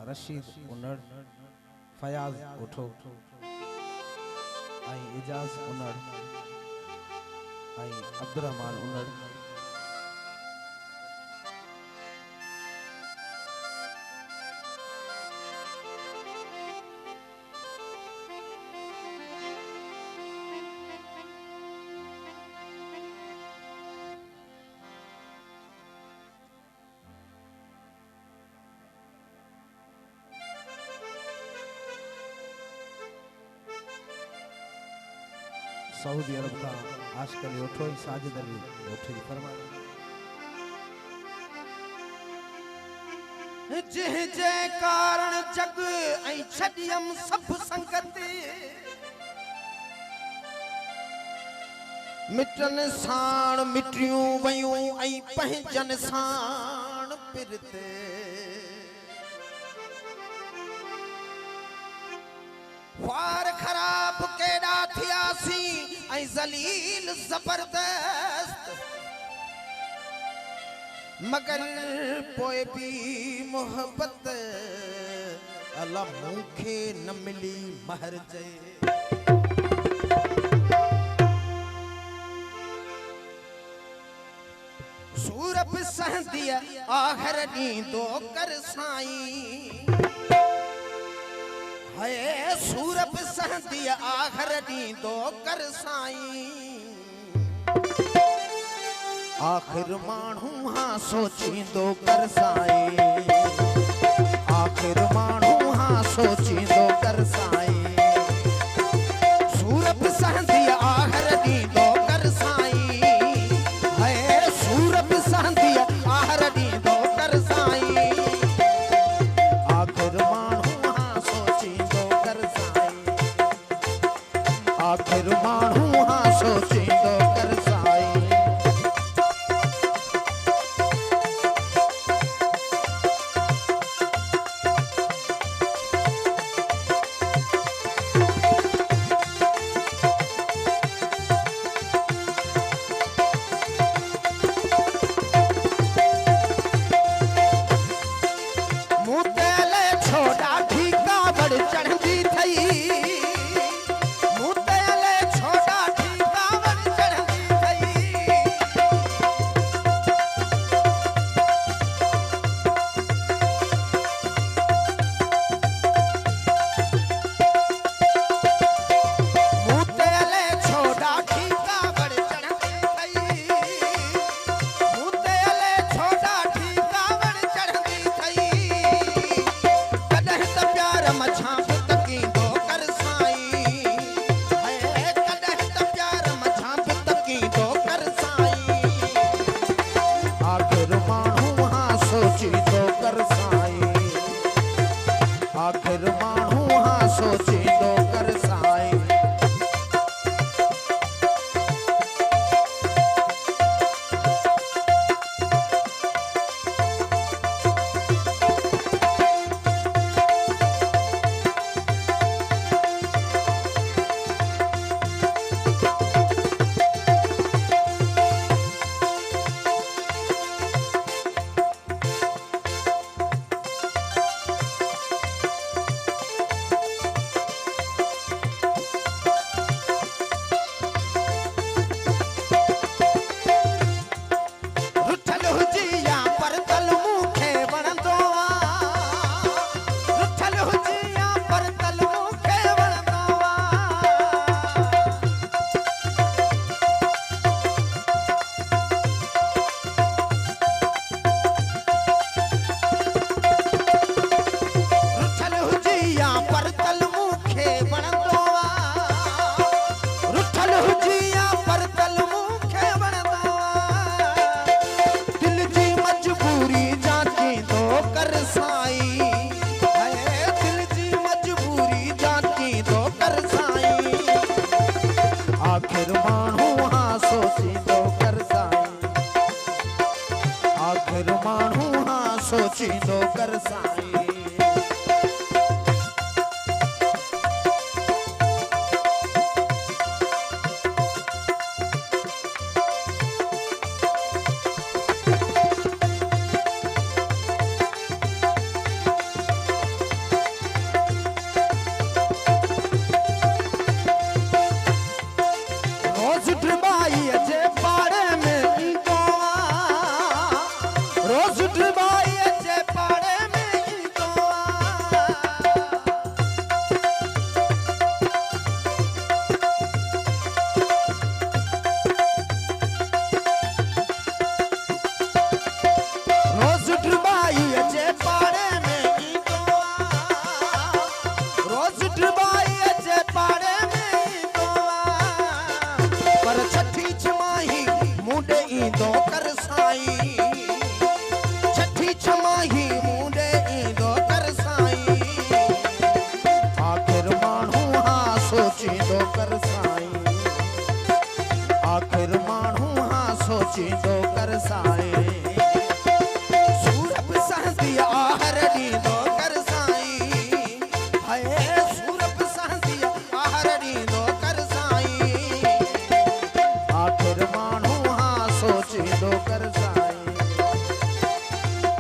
रशीद उनड़ फयाज उठो आई इजाज उनड़ आई Abdurrahman उनड़ Saudi अरब का आजकल उठो ही साजिद अली उठो ही फरमाए जह जे कारण जग ऐं छडियम सब संगत मिटन साण मिटियूं वयूं ऐं पंहिंजन साण पिरते वार खराब केड़ा थियासी ऐं ज़लील जबरदस्त मगर पोए भी मोहब्बत अल्लाह मूंखे न मिली महर जे सूरब सहंदिया आखिर ॾींदो कर साईं है सूरब सहंदी आखिर ॾींदो कर साईं आखिर माण्हू हाँ सोचींदो कर साईं आखिर माण्हू हाँ सोचींदो कर साईं सूरब सहंदी आखिर ॾींदो कर साईं है सूरब सहंदी आखिर ॾींदो कर साईं आखिर माण्हू आखिर माण्हू हाँ सोचींदो कर साईं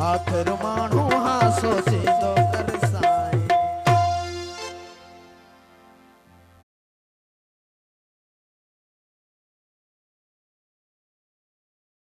आखिर माण्हू हाँ सोचे दो